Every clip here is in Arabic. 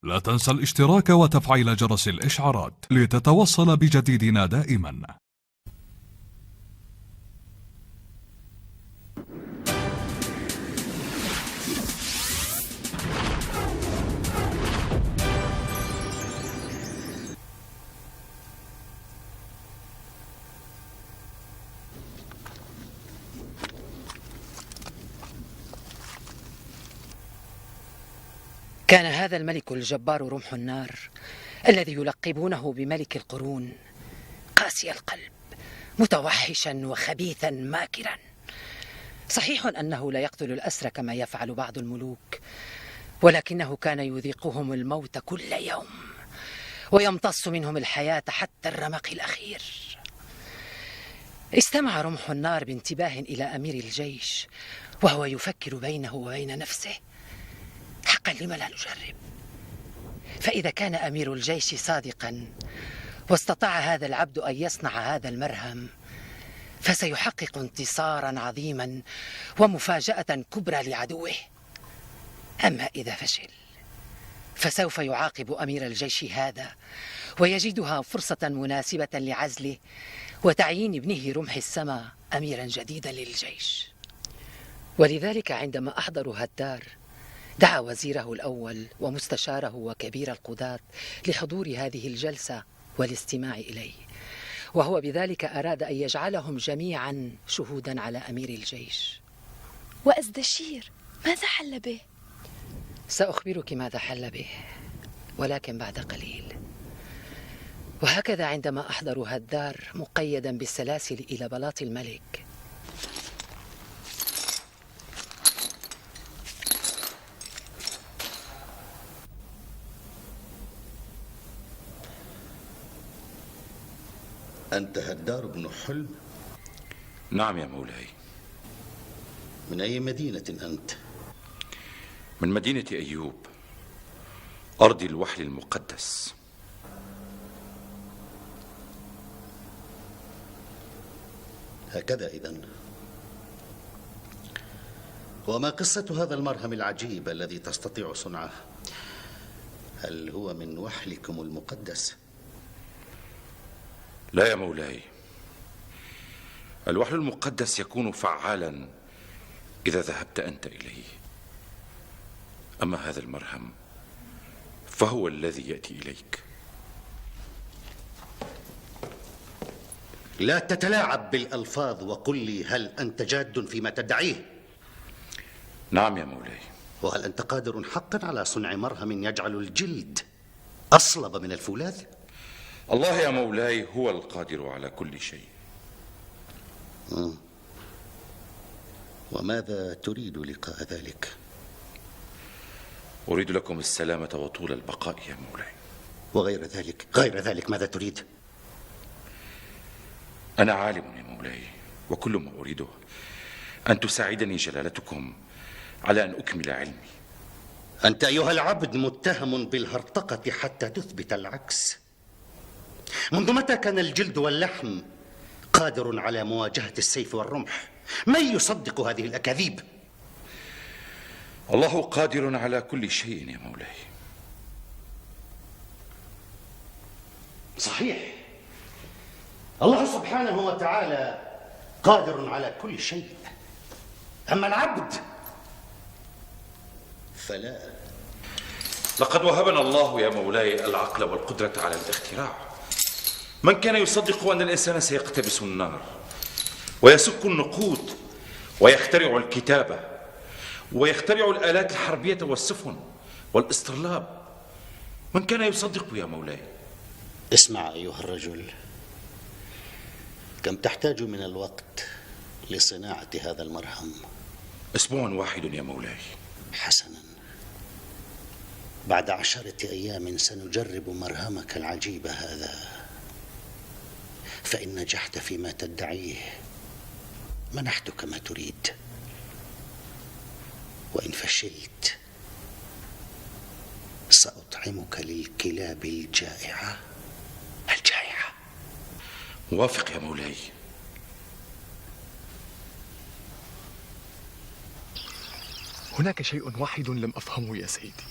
لا تنسى الاشتراك وتفعيل جرس الإشعارات لتتوصل بجديدنا دائما. كان هذا الملك الجبار رمح النار الذي يلقبونه بملك القرون قاسي القلب، متوحشا وخبيثا ماكرا. صحيح أنه لا يقتل الأسرى كما يفعل بعض الملوك، ولكنه كان يذيقهم الموت كل يوم ويمتص منهم الحياة حتى الرمق الأخير. استمع رمح النار بانتباه إلى أمير الجيش وهو يفكر بينه وبين نفسه: حقا لما لا نجرب؟ فإذا كان أمير الجيش صادقا واستطاع هذا العبد أن يصنع هذا المرهم، فسيحقق انتصارا عظيما ومفاجأة كبرى لعدوه. أما إذا فشل فسوف يعاقب أمير الجيش هذا ويجدها فرصة مناسبة لعزله وتعيين ابنه رمح السماء أميرا جديدا للجيش. ولذلك عندما أحضروا هدار دعا وزيره الأول ومستشاره وكبير القضاة لحضور هذه الجلسة والاستماع إليه، وهو بذلك أراد أن يجعلهم جميعا شهودا على أمير الجيش. وأزدشير ماذا حل به؟ سأخبرك ماذا حل به، ولكن بعد قليل. وهكذا عندما أحضروا هدار مقيدا بالسلاسل إلى بلاط الملك، أنت هدار بن حلم؟ نعم يا مولاي. من أي مدينة أنت؟ من مدينة أيوب، أرض الوحل المقدس. هكذا إذن. وما قصة هذا المرهم العجيب الذي تستطيع صنعه؟ هل هو من وحلكم المقدس؟ لا يا مولاي، الوحل المقدس يكون فعالا إذا ذهبت أنت إليه، أما هذا المرهم فهو الذي يأتي إليك. لا تتلاعب بالألفاظ وقل لي، هل أنت جاد فيما تدعيه؟ نعم يا مولاي. وهل أنت قادر حقا على صنع مرهم يجعل الجلد أصلب من الفولاذ؟ الله يا مولاي هو القادر على كل شيء. وماذا تريد لقاء ذلك؟ أريد لكم السلامة وطول البقاء يا مولاي. وغير ذلك؟ غير ذلك ماذا تريد؟ أنا عالم يا مولاي، وكل ما أريده أن تساعدني جلالتكم على أن أكمل علمي. أنت أيها العبد متهم بالهرطقة حتى تثبت العكس. منذ متى كان الجلد واللحم قادر على مواجهة السيف والرمح؟ من يصدق هذه الأكاذيب؟ الله قادر على كل شيء يا مولاي. صحيح، الله سبحانه وتعالى قادر على كل شيء، أما العبد فلا. لقد وهبنا الله يا مولاي العقل والقدرة على الاختراع. من كان يصدق أن الإنسان سيقتبس النار ويسك النقود ويخترع الكتابة ويخترع الآلات الحربية والسفن والإسطرلاب؟ من كان يصدق يا مولاي؟ اسمع أيها الرجل، كم تحتاج من الوقت لصناعة هذا المرهم؟ أسبوع واحد يا مولاي. حسنا، بعد 10 أيام سنجرب مرهمك العجيب هذا، فإن نجحت فيما تدعيه منحتك ما تريد، وإن فشلت سأطعمك للكلاب الجائعة. موافق يا مولاي. هناك شيء واحد لم أفهمه يا سيدي.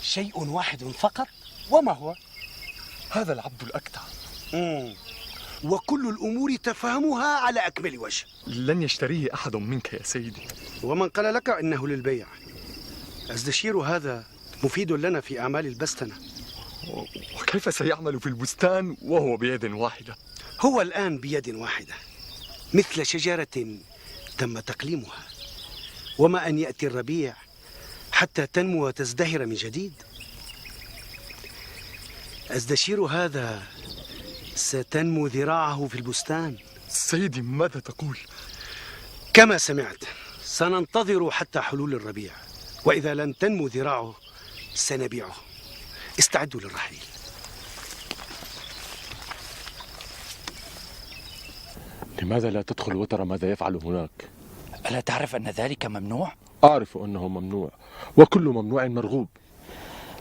شيء واحد فقط، وما هو؟ هذا العبد الأكتع. وكل الأمور تفهمها على أكمل وجه. لن يشتريه أحد منك يا سيدي. ومن قال لك إنه للبيع؟ أزدشير هذا مفيد لنا في أعمال البستنة. وكيف سيعمل في البستان وهو بيد واحدة؟ هو الآن بيد واحدة، مثل شجرة تم تقليمها، وما أن يأتي الربيع حتى تنمو وتزدهر من جديد. أزدشير هذا ستنمو ذراعه في البستان. سيدي ماذا تقول؟ كما سمعت، سننتظر حتى حلول الربيع، وإذا لم تنمو ذراعه سنبيعه. استعدوا للرحيل. لماذا لا تدخل وترى ماذا يفعل هناك؟ ألا تعرف أن ذلك ممنوع؟ أعرف أنه ممنوع، وكل ممنوع مرغوب.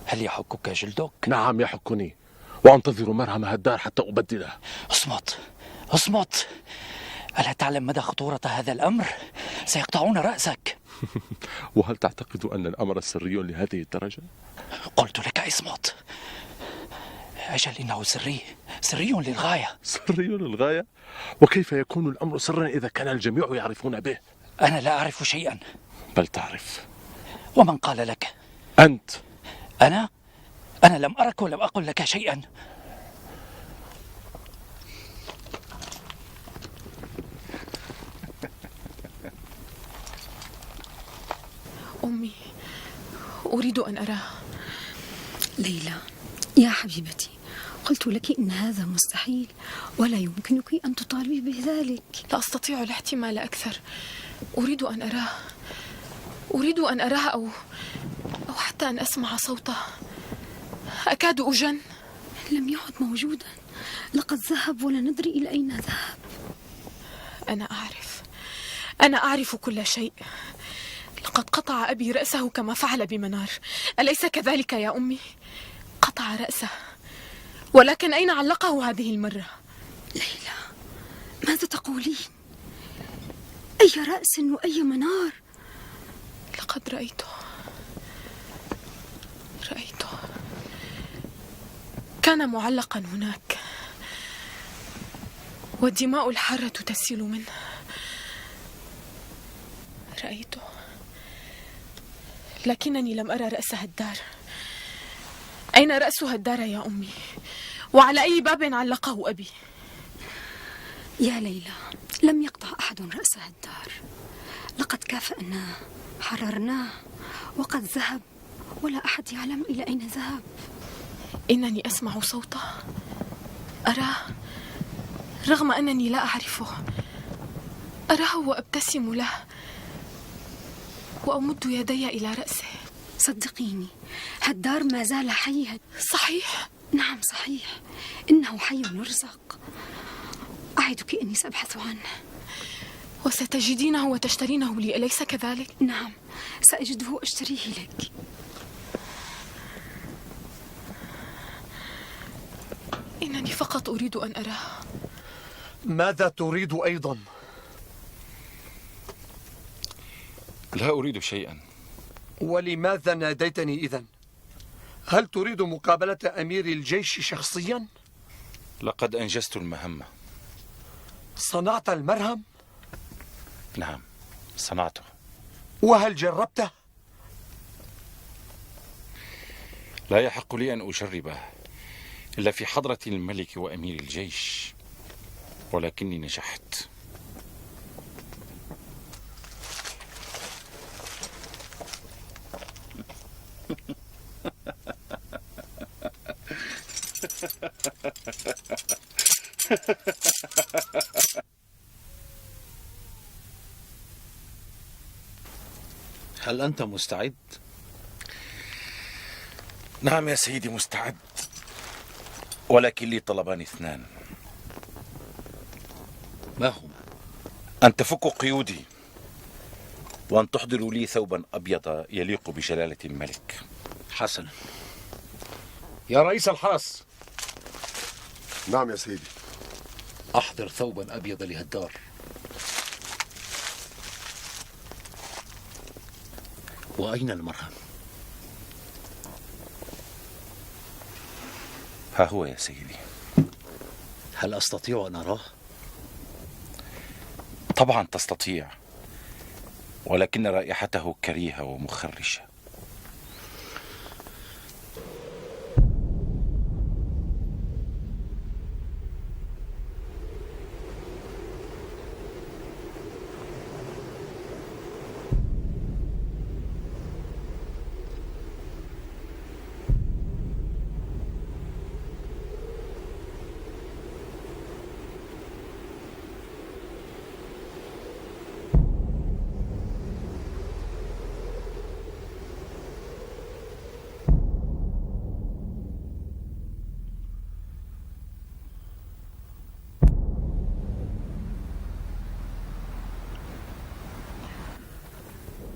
هل يحكك جلدك؟ نعم يحكني، وأنتظر مرهم هدار حتى أبدله. اصمت اصمت، ألا تعلم مدى خطورة هذا الأمر؟ سيقطعون رأسك. وهل تعتقد أن الأمر سري لهذه الدرجة؟ قلت لك اصمت. أجل إنه سري للغاية. سري للغاية؟ وكيف يكون الأمر سرا إذا كان الجميع يعرفون به؟ أنا لا أعرف شيئا. بل تعرف. ومن قال لك؟ أنت. أنا لم أرك ولم أقل لك شيئا. أمي، أريد أن أراه. ليلى يا حبيبتي، قلت لك إن هذا مستحيل ولا يمكنك أن تطالبي بذلك. لا أستطيع الاحتمال أكثر. أريد أن أراه، أريد أن أراه أو حتى أن أسمع صوته. أكاد أجن. لم يعد موجودا، لقد ذهب ولا ندري إلى أين ذهب. أنا أعرف كل شيء. لقد قطع أبي رأسه كما فعل بمنار، أليس كذلك يا أمي؟ قطع رأسه، ولكن أين علقه هذه المرة؟ ليلى ماذا تقولين؟ أي رأس وأي منار؟ لقد رأيته. كان معلقا هناك، والدماء الحارة تسيل منه. رأيته، لكنني لم أرى رأس هدار. أين رأس هدار يا أمي؟ وعلى أي باب علقه أبي؟ يا ليلى، لم يقطع أحد رأس هدار. لقد كافأناه، حررناه، وقد ذهب ولا أحد يعلم إلى أين ذهب. إنني أسمع صوته، أراه رغم أنني لا أعرفه. أراه وأبتسم له وأمد يدي إلى رأسه. صدقيني، هدار ما زال حيا. صحيح؟ نعم صحيح، إنه حي يرزق. أعدك أني سأبحث عنه. وستجدينه وتشترينه لي، أليس كذلك؟ نعم سأجده وأشتريه لك. إنني فقط أريد أن أراه. ماذا تريد أيضا؟ لا أريد شيئا. ولماذا ناديتني إذن؟ هل تريد مقابلة أمير الجيش شخصيا؟ لقد أنجزت المهمة. صنعت المرهم؟ نعم صنعته. وهل جربته؟ لا يحق لي أن أجربه إلا في حضرة الملك وأمير الجيش، ولكني نجحت. هل أنت مستعد؟ نعم يا سيدي مستعد، ولكن لي طلبان اثنان. ما هم؟ أن تفكوا قيودي، وأن تحضروا لي ثوبا أبيض يليق بجلالة الملك. حسنا. يا رئيس الحرس. نعم يا سيدي. أحضر ثوبا أبيض لهدار. وأين المرهم؟ ها هو يا سيدي. هل أستطيع أن أراه؟ طبعا تستطيع، ولكن رائحته كريهة ومخرشة.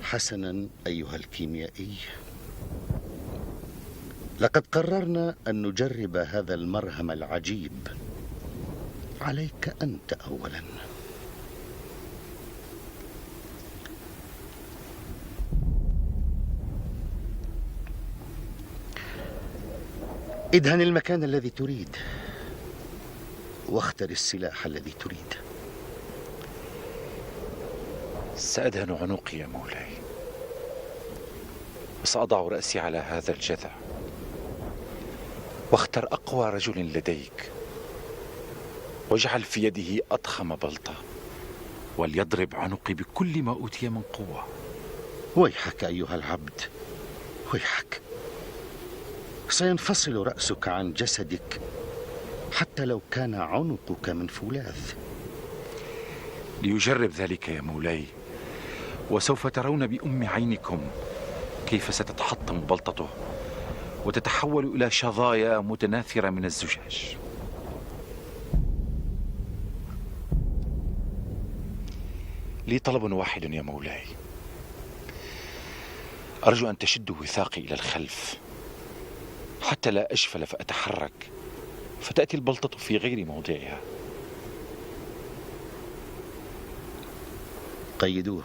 حسنا أيها الكيميائي، لقد قررنا أن نجرب هذا المرهم العجيب عليك أنت أولا. ادهن المكان الذي تريد واختر السلاح الذي تريد. سأدهن عنقي يا مولاي، وسأضع رأسي على هذا الجذع، واختر أقوى رجل لديك، واجعل في يده أضخم بلطة، وليضرب عنقي بكل ما أوتي من قوة. ويحك أيها العبد، ويحك. سينفصل رأسك عن جسدك حتى لو كان عنقك من فولاذ. ليجرب ذلك يا مولاي، وسوف ترون بأم عينكم كيف ستتحطم بلطته وتتحول إلى شظايا متناثرة من الزجاج. لي طلب واحد يا مولاي، أرجو أن تشدوا وثاقي إلى الخلف حتى لا أجفل فأتحرك فتأتي البلطة في غير موضعها. قيدوه.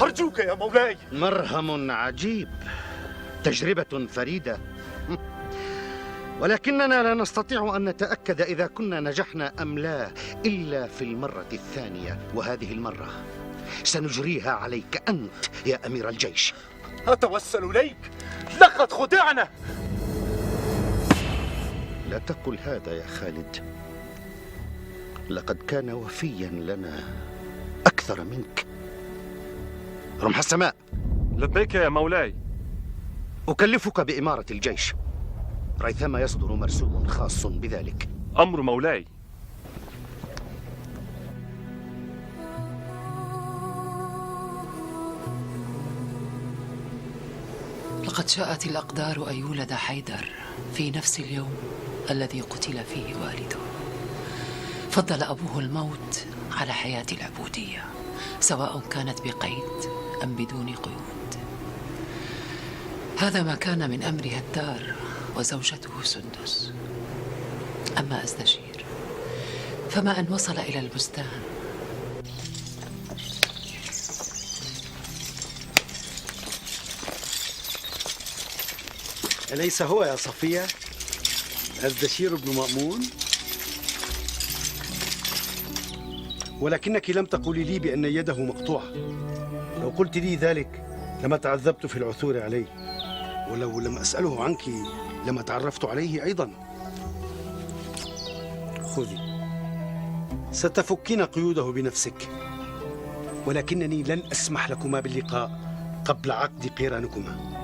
أرجوك يا مولاي. مرهم عجيب، تجربة فريدة، ولكننا لا نستطيع أن نتأكد إذا كنا نجحنا أم لا إلا في المرة الثانية، وهذه المرة سنجريها عليك أنت يا أمير الجيش. أتوسل إليك، لقد خدعنا. لا تقل هذا يا خالد، لقد كان وفيا لنا أكثر منك. رمح السماء. لبيك يا مولاي. أكلفك بإمارة الجيش ريثما يصدر مرسوم خاص بذلك. أمر مولاي. لقد شاءت الأقدار أن يولد حيدر في نفس اليوم الذي قتل فيه والده. فضل أبوه الموت على حياة العبودية، سواء كانت بقيد أم بدون قيود. هذا ما كان من أمر هدار وزوجته سندس. أما أزدشير فما أن وصل إلى البستان أليس هو يا صفية؟ أزدشير بن مأمون؟ ولكنك لم تقولي لي بأن يده مقطوعة. لو قلت لي ذلك لما تعذبت في العثور عليه، ولو لم أسأله عنك لما تعرفت عليه أيضا. خذي، ستفكين قيوده بنفسك، ولكنني لن أسمح لكما باللقاء قبل عقد قيرانكما.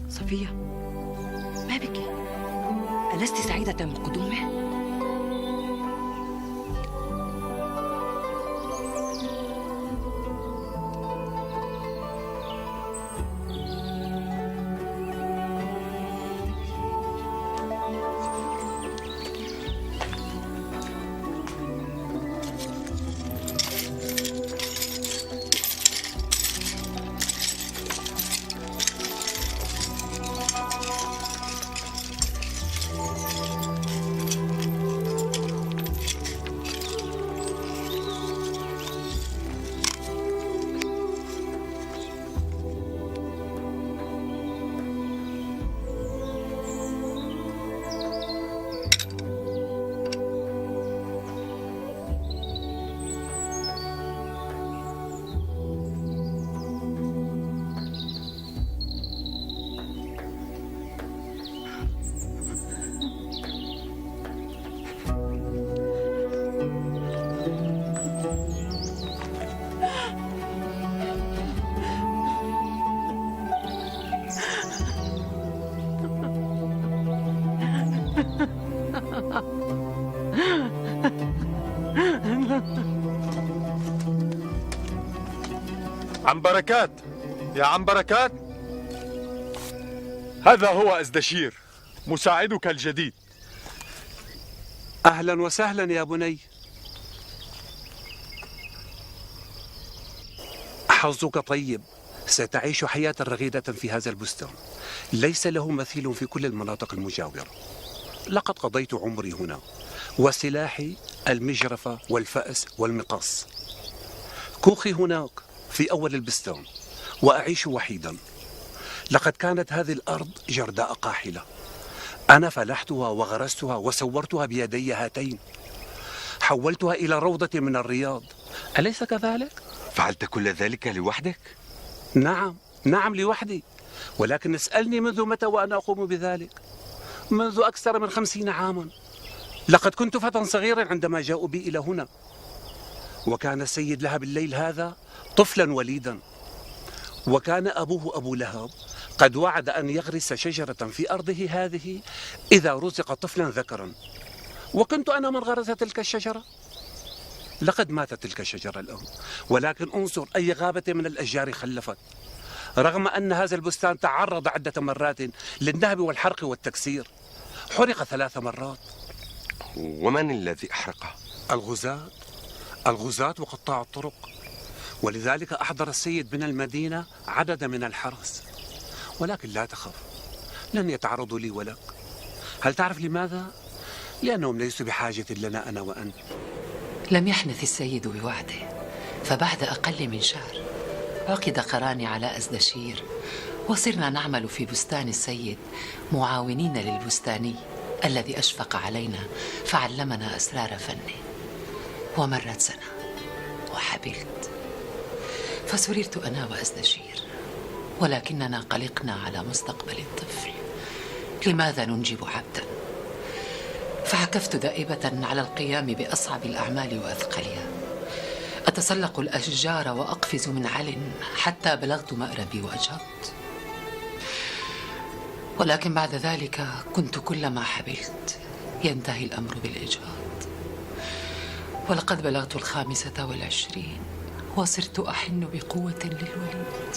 صفية، ما بك؟ ألست سعيدة بقدومه؟ عم بركات، يا عم بركات، هذا هو أزدشير مساعدك الجديد. أهلا وسهلا يا بني. حظك طيب، ستعيش حياة رغيدة في هذا البستان ليس له مثيل في كل المناطق المجاورة. لقد قضيت عمري هنا، وسلاحي المجرفة والفأس والمقص. كوخي هناك في أول البستان، وأعيش وحيدا. لقد كانت هذه الأرض جرداء قاحلة، أنا فلحتها وغرستها وسورتها بيدي هاتين، حولتها إلى روضة من الرياض، أليس كذلك؟ فعلت كل ذلك لوحدك؟ نعم لوحدي، ولكن اسألني منذ متى وأنا أقوم بذلك؟ منذ أكثر من 50 عاما. لقد كنت فتى صغيرا عندما جاءوا بي إلى هنا، وكان السيد لهب الليل هذا طفلا وليدا، وكان أبوه أبو لهب قد وعد أن يغرس شجرة في أرضه هذه إذا رزق طفلا ذكرا، وكنت أنا من غرس تلك الشجرة. لقد ماتت تلك الشجرة الآن، ولكن انظر أي غابة من الأشجار خلفت، رغم أن هذا البستان تعرض عدة مرات للنهب والحرق والتكسير. حرق 3 مرات. ومن الذي أحرقه؟ الغزاة وقطاع الطرق، ولذلك أحضر السيد من المدينة عدد من الحرس. ولكن لا تخف، لن يتعرضوا لي ولك. هل تعرف لماذا؟ لأنهم ليسوا بحاجة لنا أنا وأنت. لم يحنث السيد بوعده، فبعد أقل من شهر عقد قراني على أزدشير، وصرنا نعمل في بستان السيد معاونين للبستاني الذي أشفق علينا فعلمنا أسرار فنه. ومرت سنة وحبلت، فسررت أنا وأزدشير، ولكننا قلقنا على مستقبل الطفل. لماذا ننجب عبدا؟ فعكفت دائبة على القيام بأصعب الأعمال وأثقلها، أتسلق الأشجار وأقفز من عل حتى بلغت مأربي وأجهضت. ولكن بعد ذلك كنت كلما حبلت ينتهي الأمر بالإجهاض، ولقد بلغت 25 وصرت أحن بقوة للوليد.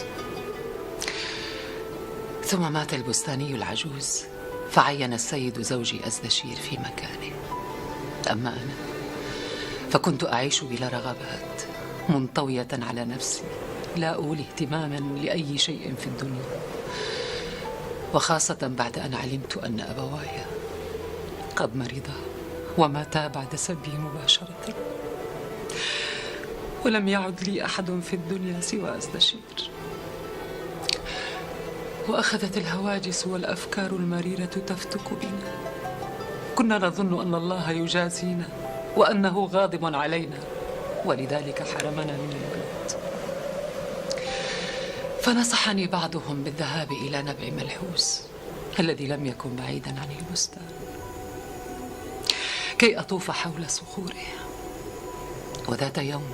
ثم مات البستاني العجوز، فعين السيد زوجي أزدشير في مكانه. أما أنا فكنت أعيش بلا رغبات، منطوية على نفسي، لا أولي اهتماما لأي شيء في الدنيا، وخاصة بعد أن علمت أن أبواي قد مرضا وماتا بعد سبي مباشرة، ولم يعد لي أحد في الدنيا سوى أزدشير. وأخذت الهواجس والأفكار المريرة تفتك بنا. كنا نظن أن الله يجازينا وأنه غاضب علينا، ولذلك حرمنا من الولد. فنصحني بعضهم بالذهاب إلى نبع ملحوس الذي لم يكن بعيدا عن البستان كي أطوف حول صخوره. وذات يوم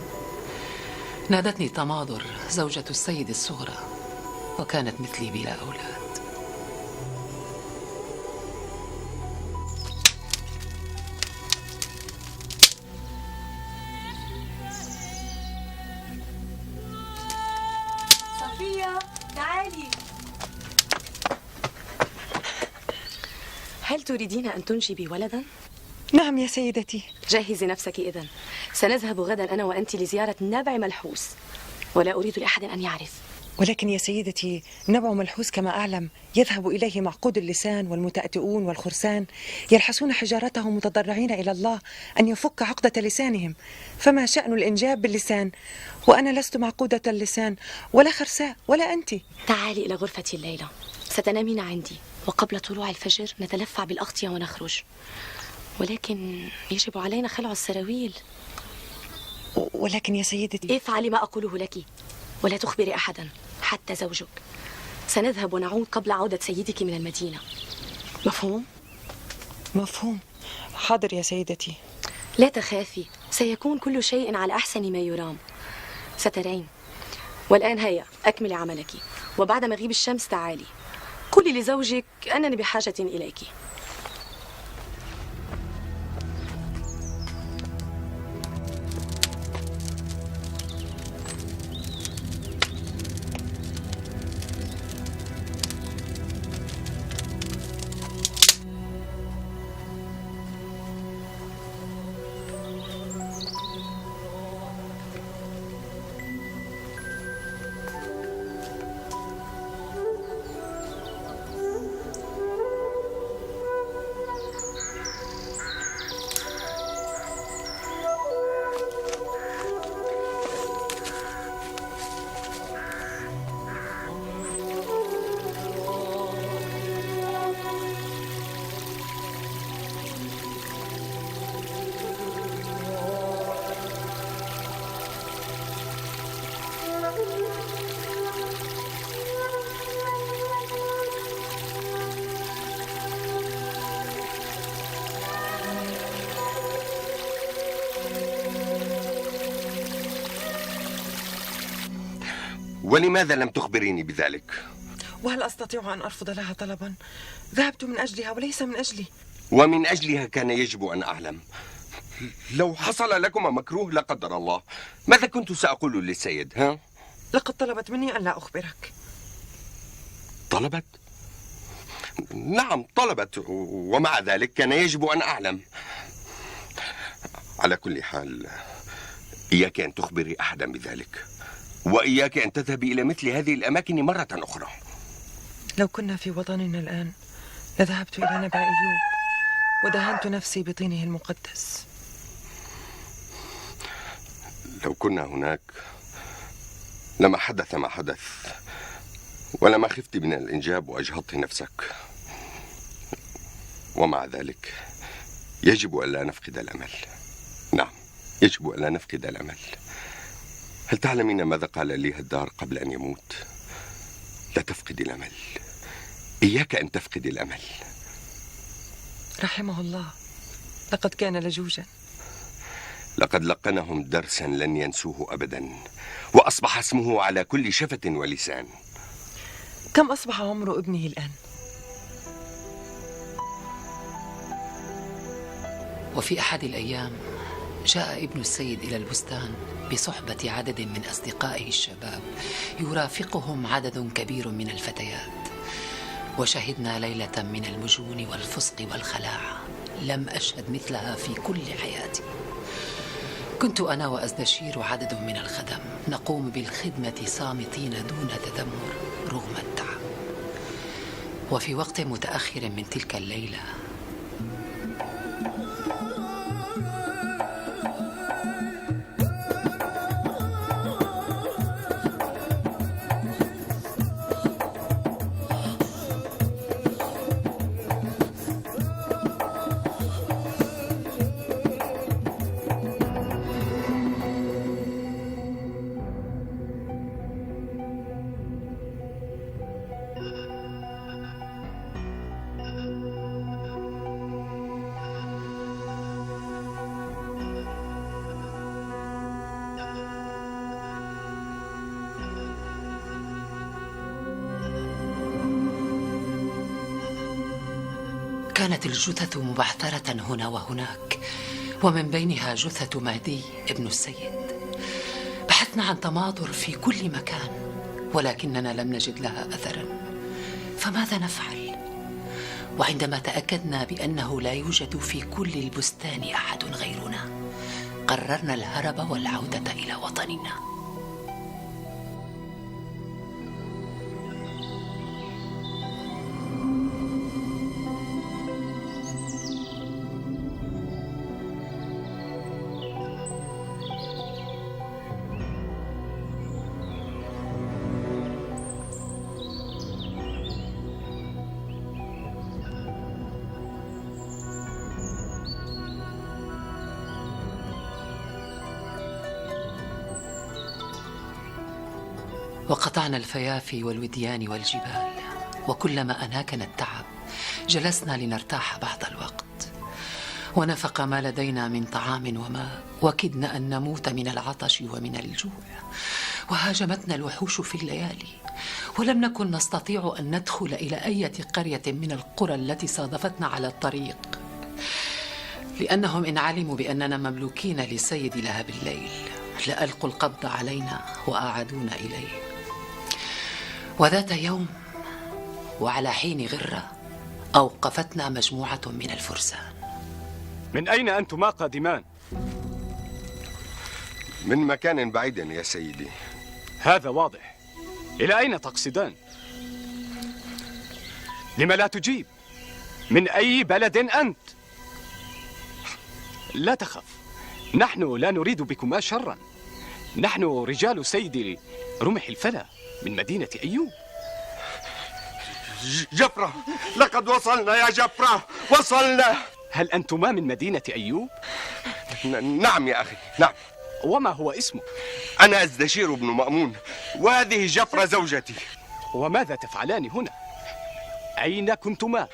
نادتني تماضر زوجة السيد الصغرى، وكانت مثلي بلا أولاد. صفية تعالي. هل تريدين أن تنجبي ولدا؟ نعم يا سيدتي. جهزي نفسك إذن، سنذهب غدا أنا وأنت لزيارة نبع ملحوس، ولا أريد لأحد أن يعرف. ولكن يا سيدتي نبع ملحوس كما أعلم يذهب إليه معقود اللسان والمتأتئون والخرسان، يلحسون حجارته متضرعين إلى الله أن يفك عقدة لسانهم. فما شأن الإنجاب باللسان وأنا لست معقودة اللسان ولا خرساء ولا أنت؟ تعالي إلى غرفتي الليلة، ستنامين عندي، وقبل طلوع الفجر نتلفع بالأغطية ونخرج. ولكن يجب علينا خلع السراويل. ولكن يا سيدتي افعلي ما أقوله لك، ولا تخبري أحدا حتى زوجك. سنذهب ونعود قبل عودة سيدك من المدينة. مفهوم؟ مفهوم. حاضر يا سيدتي. لا تخافي، سيكون كل شيء على أحسن ما يرام، سترين. والآن هيا أكملي عملك، وبعد مغيب الشمس تعالي قولي لزوجك أنني بحاجة إليك. ولماذا لم تخبريني بذلك؟ وهل أستطيع أن أرفض لها طلبا؟ ذهبت من أجلها وليس من أجلي. ومن أجلها كان يجب أن أعلم. لو حصل لكما مكروه لا قدر الله، ماذا كنت سأقول للسيد؟ ها؟ لقد طلبت مني أن لا أخبرك. طلبت؟ نعم طلبت، ومع ذلك كان يجب أن أعلم. على كل حال إياك أن تخبري أحدا بذلك، وإياك أن تذهبي إلى مثل هذه الأماكن مرة أخرى. لو كنا في وطننا الآن لذهبت إلى نبع أيوب ودهنت نفسي بطينه المقدس. لو كنا هناك لما حدث ما حدث، ولما خفت من الإنجاب وأجهضت نفسك. ومع ذلك يجب أن لا نفقد الأمل. نعم، يجب أن لا نفقد الأمل. هل تعلمين ماذا قال لي هدار قبل أن يموت؟ لا تفقد الأمل، إياك أن تفقد الأمل. رحمه الله، لقد كان لجوجا. لقد لقنهم درسا لن ينسوه أبدا، وأصبح اسمه على كل شفة ولسان. كم أصبح عمر ابنه الآن؟ وفي أحد الأيام جاء ابن السيد إلى البستان بصحبة عدد من أصدقائه الشباب، يرافقهم عدد كبير من الفتيات. وشهدنا ليلة من المجون والفسق والخلاعة لم أشهد مثلها في كل حياتي. كنت أنا وأزدشير وعدد من الخدم نقوم بالخدمة صامتين دون تذمر رغم التعب. وفي وقت متأخر من تلك الليلة كانت الجثث مبعثرة هنا وهناك، ومن بينها جثة مهدي ابن السيد. بحثنا عن تماطر في كل مكان ولكننا لم نجد لها أثرا، فماذا نفعل؟ وعندما تأكدنا بأنه لا يوجد في كل البستان أحد غيرنا، قررنا الهرب والعودة إلى وطننا. وقطعنا الفيافي والوديان والجبال، وكلما أناكنا التعب جلسنا لنرتاح بعض الوقت، ونفق ما لدينا من طعام وماء، وكدنا أن نموت من العطش ومن الجوع. وهاجمتنا الوحوش في الليالي، ولم نكن نستطيع أن ندخل إلى أي قرية من القرى التي صادفتنا على الطريق، لأنهم إن علموا بأننا مملوكين لسيد لها بالليل لألقوا القبض علينا وأعادونا إليه. وذات يوم وعلى حين غرة أوقفتنا مجموعة من الفرسان. من أين أنتما قادمان؟ من مكان بعيد يا سيدي. هذا واضح. إلى أين تقصدان؟ لما لا تجيب؟ من أي بلد أنت؟ لا تخف، نحن لا نريد بكما شرا، نحن رجال سيد رمح الفلا من مدينة أيوب. جفرة، لقد وصلنا يا جفرة، وصلنا. هل أنتما من مدينة أيوب؟ نعم يا أخي، نعم. وما هو اسمك؟ أنا أزدشير بن مأمون، وهذه جفرة زوجتي. وماذا تفعلان هنا؟ أين كنتما؟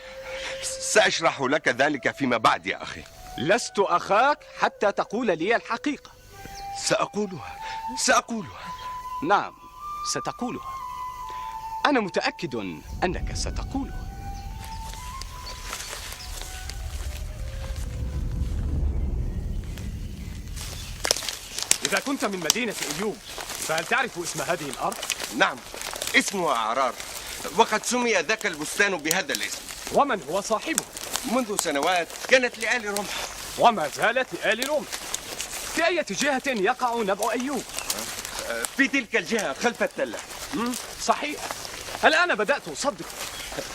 سأشرح لك ذلك فيما بعد يا أخي. لست أخاك حتى تقول لي الحقيقة. سأقولها. نعم، ستقولها. أنا متأكد أنك ستقولها. إذا كنت من مدينة أيوب فهل تعرف اسم هذه الأرض؟ نعم، اسمها عرار، وقد سمي ذاك البستان بهذا الاسم. ومن هو صاحبه؟ منذ سنوات كانت لآل رمح. وما زالت لآل رمح. في أي جهة يقع نبع أيوب؟ في تلك الجهة خلف التلة. صحيح، الآن بدأت أصدق.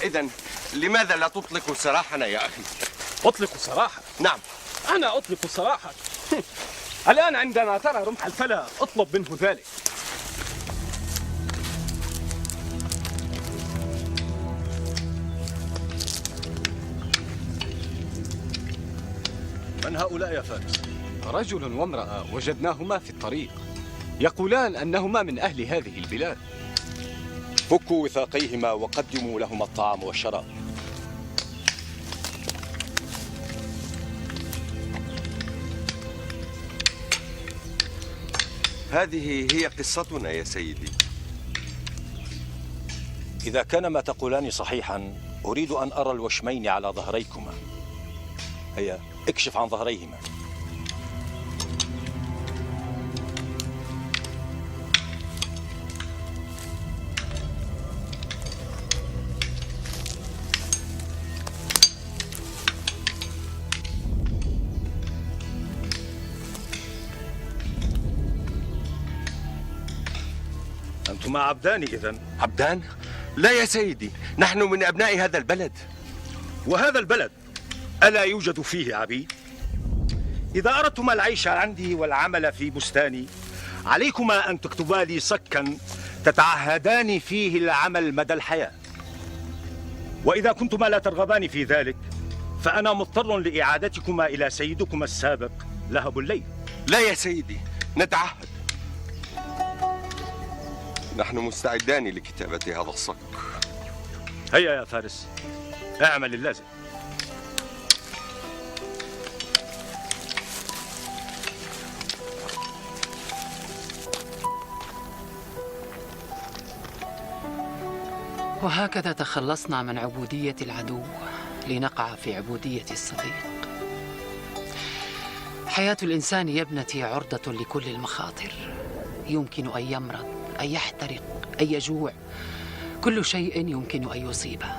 إذن لماذا لا تطلق سراحنا يا أخي؟ أطلق سراحك؟ نعم، أنا أطلق سراحك. الآن عندما ترى رمح الفلا اطلب منه ذلك. من هؤلاء يا فارس؟ رجل وامرأة وجدناهما في الطريق، يقولان أنهما من أهل هذه البلاد. فكوا وثاقيهما وقدموا لهما الطعام والشراب. هذه هي قصتنا يا سيدي. إذا كان ما تقولان صحيحا أريد أن أرى الوشمين على ظهريكما. هيا اكشف عن ظهريهما. أنتما عبدان إذن؟ عبدان؟ لا يا سيدي، نحن من أبناء هذا البلد. وهذا البلد ألا يوجد فيه عبيد؟ إذا أردتما العيش عندي والعمل في بستاني عليكما أن تكتبا لي صكا تتعهدان فيه العمل مدى الحياة. وإذا كنتما لا ترغبان في ذلك فأنا مضطر لإعادتكما إلى سيدكما السابق لهب الليل. لا يا سيدي، نتعهد. نحن مستعدان لكتابة هذا الصك. هيا يا فارس، اعمل اللازم. وهكذا تخلصنا من عبودية العدو لنقع في عبودية الصديق. حياة الإنسان يا ابنتي عرضة لكل المخاطر، يمكن أن يمرض، أن يحترق، أن يجوع، كل شيء يمكن أن يصيبه،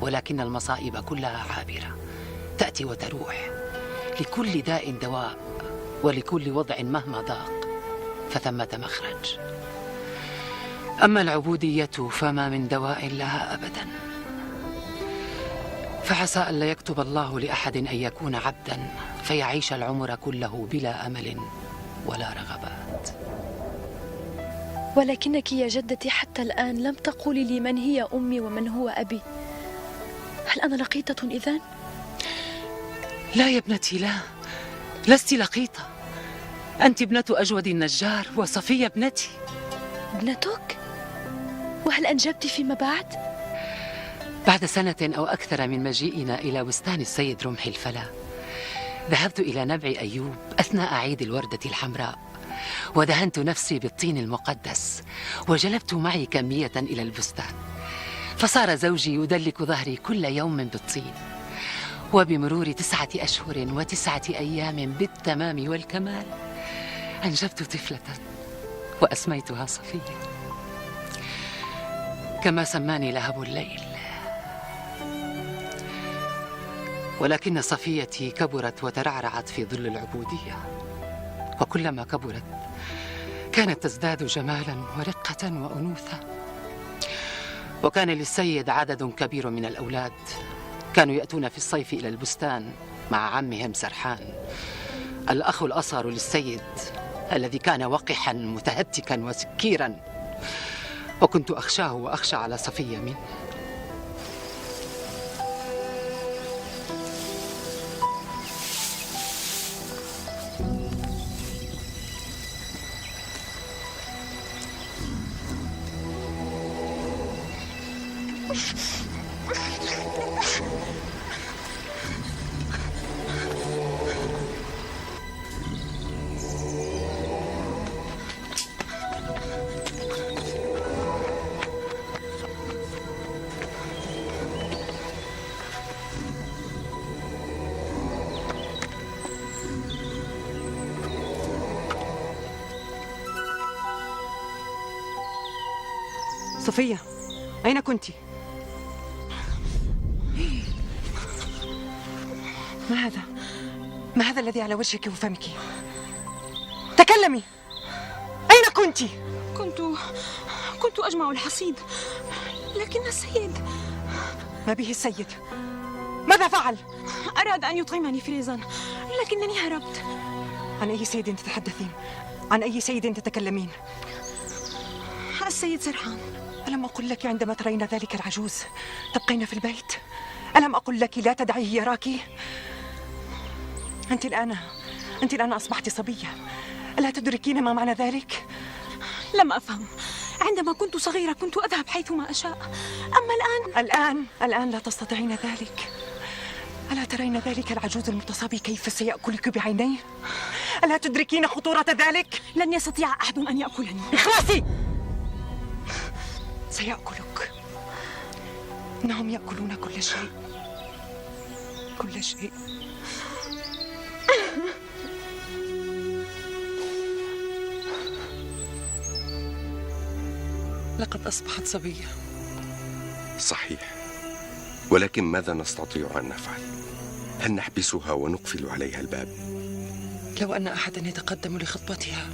ولكن المصائب كلها عابرة، تأتي وتروح. لكل داء دواء، ولكل وضع مهما ضاق فثمة مخرج. أما العبودية فما من دواء لها أبدا، فعسى ألا يكتب الله لأحد أن يكون عبدا فيعيش العمر كله بلا أمل ولا رغبات. ولكنك يا جدتي حتى الآن لم تقولي لي من هي أمي ومن هو أبي. هل أنا لقيطة إذن؟ لا يا ابنتي، لا، لست لقيطة. أنت ابنة أجود النجار وصفية ابنتي. ابنتك؟ وهل أنجبت فيما بعد؟ بعد سنة أو أكثر من مجيئنا إلى بستان السيد رمح الفلا، ذهبت إلى نبع أيوب أثناء عيد الوردة الحمراء، ودهنت نفسي بالطين المقدس، وجلبت معي كمية إلى البستان، فصار زوجي يدلك ظهري كل يوم بالطين. وبمرور 9 أشهر و9 أيام بالتمام والكمال أنجبت طفلة وأسميتها صفية، كما سماني لهب الليل. ولكن صفيتي كبرت وترعرعت في ظل العبودية، وكلما كبرت كانت تزداد جمالا ورقة وأنوثة. وكان للسيد عدد كبير من الأولاد، كانوا يأتون في الصيف إلى البستان مع عمهم سرحان، الأخ الأصغر للسيد الذي كان وقحا متهتكا وسكيرا، وكنت أخشاه وأخشى على صفية منه. صفية، أين كنت؟ ما هذا؟ ما هذا الذي على وجهك وفمك؟ تكلمي! أين كنت؟ كنت أجمع الحصيد، لكن السيد... ما به السيد؟ ماذا فعل؟ أراد أن يطعمني فريزا، لكنني هربت. عن أي سيد تتحدثين؟ عن أي سيد تتكلمين؟ السيد سرحان. ألم أقل لك عندما ترين ذلك العجوز تبقين في البيت؟ ألم أقل لك لا تدعيه يراك؟ أنت الآن أصبحت صبية، ألا تدركين ما معنى ذلك؟ لم أفهم. عندما كنت صغيرة كنت أذهب حيثما أشاء، أما الآن لا تستطيعين ذلك. ألا ترين ذلك العجوز المتصابي كيف سيأكلك بعينيه؟ ألا تدركين خطورة ذلك؟ لن يستطيع أحد أن يأكلني. اخلصي! سيأكلك. إنهم يأكلون كل شيء، كل شيء. لقد أصبحت صبية. صحيح، ولكن ماذا نستطيع أن نفعل؟ هل نحبسها ونقفل عليها الباب؟ لو أن أحدا يتقدم لخطبتها،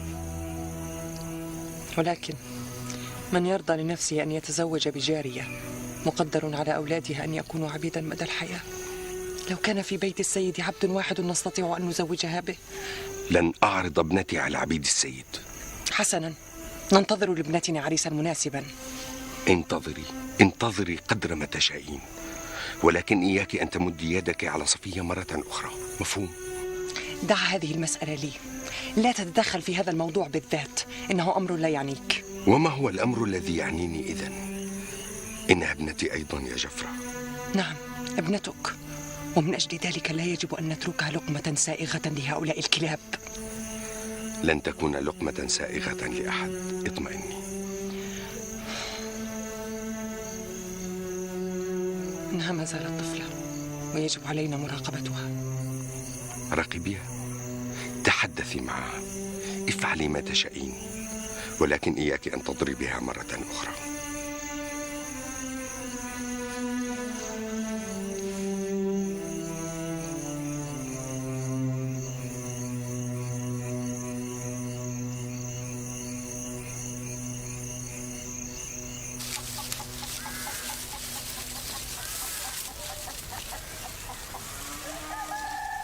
ولكن من يرضى لنفسه أن يتزوج بجارية مقدر على أولادها أن يكونوا عبيدا مدى الحياة؟ لو كان في بيت السيد عبد واحد نستطيع أن نزوجها به. لن أعرض ابنتي على عبيد السيد. حسنا، ننتظر لابنتنا عريسا مناسبا. انتظري قدر ما تشائين، ولكن إياك أن تمدي يدك على صفية مرة أخرى، مفهوم؟ دع هذه المسألة لي، لا تتدخل في هذا الموضوع بالذات، إنه أمر لا يعنيك. وما هو الأمر الذي يعنيني إذن؟ إنها ابنتي أيضا يا جفرة. نعم، ابنتك، ومن أجل ذلك لا يجب أن نتركها لقمة سائغة لهؤلاء الكلاب. لن تكون لقمة سائغة لأحد، اطمئني. إنها ما زالت طفلة، ويجب علينا مراقبتها. راقبيها، تحدثي معها، افعلي ما تشائين، ولكن إياك أن تضربيها مرة أخرى.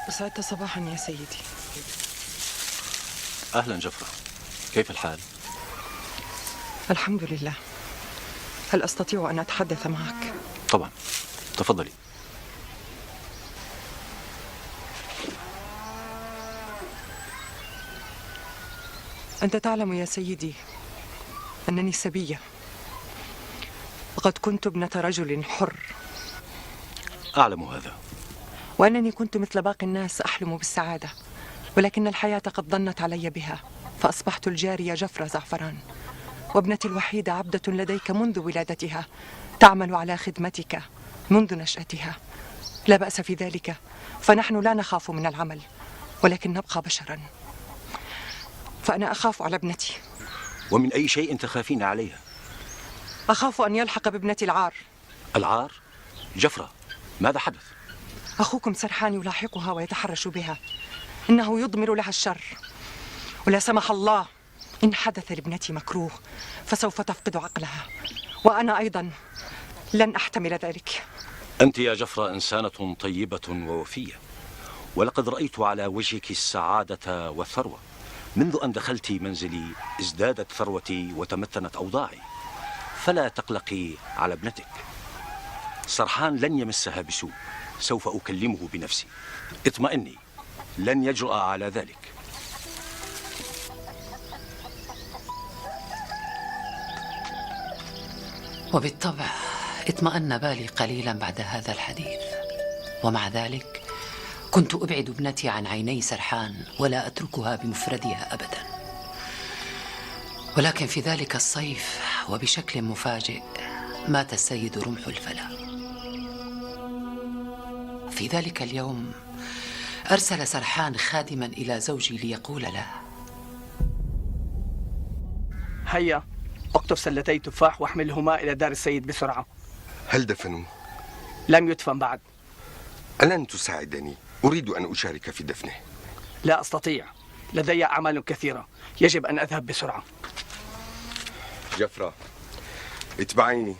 أسعدت صباحا يا سيدي. أهلا جفرة، كيف الحال؟ الحمد لله. هل أستطيع أن أتحدث معك؟ طبعا، تفضلي. أنت تعلم يا سيدي أنني سبية، وقد كنت ابنة رجل حر. أعلم هذا. وأنني كنت مثل باقي الناس أحلم بالسعادة، ولكن الحياة قد ضنت علي بها، فأصبحت الجارية جفرة زعفران، وابنتي الوحيدة عبدة لديك منذ ولادتها، تعمل على خدمتك منذ نشأتها. لا بأس في ذلك، فنحن لا نخاف من العمل، ولكن نبقى بشرا. فأنا أخاف على ابنتي. ومن أي شيء تخافين عليها؟ أخاف أن يلحق بابنتي العار. العار؟ جفرة، ماذا حدث؟ أخوكم سرحان يلاحقها ويتحرش بها، إنه يضمر لها الشر، ولا سمح الله إن حدث لابنتي مكروه فسوف تفقد عقلها، وأنا أيضا لن أحتمل ذلك. أنت يا جفرة إنسانة طيبة ووفية، ولقد رأيت على وجهك السعادة والثروة. منذ أن دخلت منزلي ازدادت ثروتي وتمتنت أوضاعي، فلا تقلقي على ابنتك. سرحان لن يمسها بسوء، سوف أكلمه بنفسي. اطمئني، لن يجرؤ على ذلك. وبالطبع اطمأن بالي قليلا بعد هذا الحديث، ومع ذلك كنت أبعد ابنتي عن عيني سرحان ولا أتركها بمفردها أبدا. ولكن في ذلك الصيف وبشكل مفاجئ مات السيد رمح الفلا. في ذلك اليوم أرسل سرحان خادما إلى زوجي ليقول له: هيا اقطف سلتي تفاح واحملهما إلى دار السيد بسرعة. هل دفنوا؟ لم يدفن بعد. ألن تساعدني؟ أريد أن أشارك في دفنه. لا أستطيع، لدي أعمال كثيرة، يجب أن أذهب بسرعة. جفرة، اتبعيني.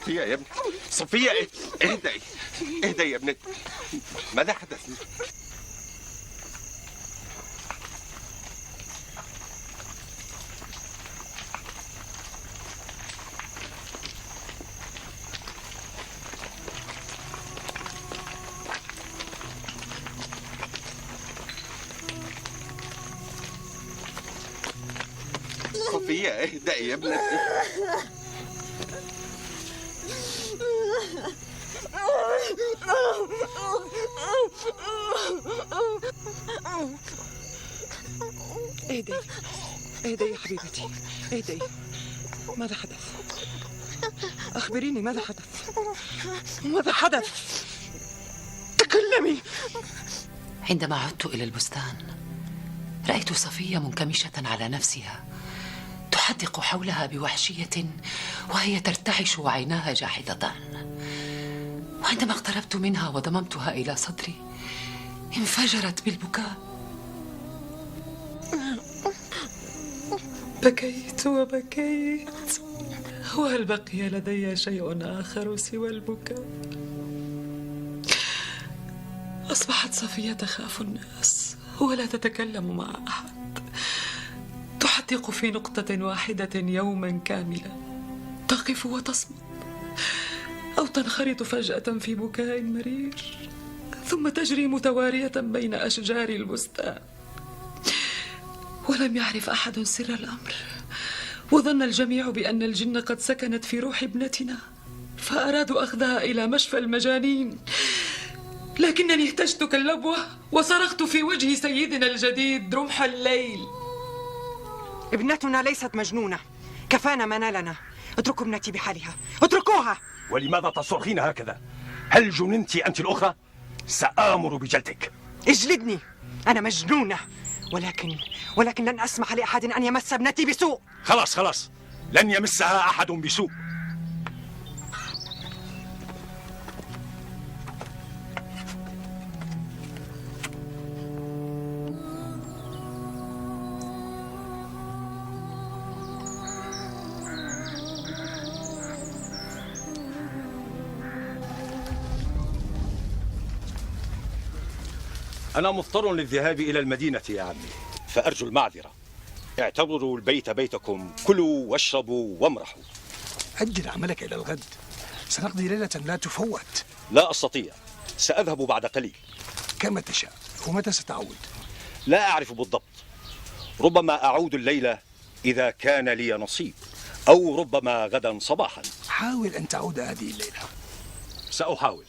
صفية يا ابني، صفية اهدئي اهدئي يا ابنتي، ماذا حدث؟ صفية اهدئي يا ابنتي. اهدي اهدي يا حبيبتي، اهدي. ماذا حدث؟ أخبريني ماذا حدث؟ ماذا حدث؟ تكلمي. عندما عدت إلى البستان رأيت صفية منكمشة على نفسها تحدق حولها بوحشية وهي ترتعش وعيناها جاحظتان. وعندما اقتربت منها وضممتها إلى صدري انفجرت بالبكاء. بكيت وبكيت، وهل بقي لدي شيء آخر سوى البكاء؟ أصبحت صفية تخاف الناس ولا تتكلم مع أحد، تحدق في نقطة واحدة يوما كاملا، تقف وتصمت أو تنخرط فجأة في بكاء مرير، ثم تجري متوارية بين أشجار البستان. ولم يعرف أحد سر الأمر، وظن الجميع بأن الجن قد سكنت في روح ابنتنا، فأرادوا أخذها إلى مشفى المجانين، لكنني اهتجت كاللبوة وصرخت في وجه سيدنا الجديد رمح الليل. ابنتنا ليست مجنونة، كفانا ما نالنا. اتركوا ابنتي بحالها، اتركوها. ولماذا تصرخين هكذا؟ هل جننت أنت الأخرى؟ سآمر بجلدك. اجلدني، أنا مجنونة، ولكن لن أسمح لأحد أن يمس ابنتي بسوء. خلاص، لن يمسها أحد بسوء. أنا مضطر للذهاب إلى المدينة يا عمي، فأرجو المعذرة. اعتبروا البيت بيتكم، كلوا واشربوا وامرحوا. أجل عملك إلى الغد، سنقضي ليلة لا تفوت. لا أستطيع، سأذهب بعد قليل. كما تشاء. ومتى ستعود؟ لا أعرف بالضبط، ربما أعود الليلة إذا كان لي نصيب، أو ربما غدا صباحا. حاول أن تعود هذه الليلة. سأحاول.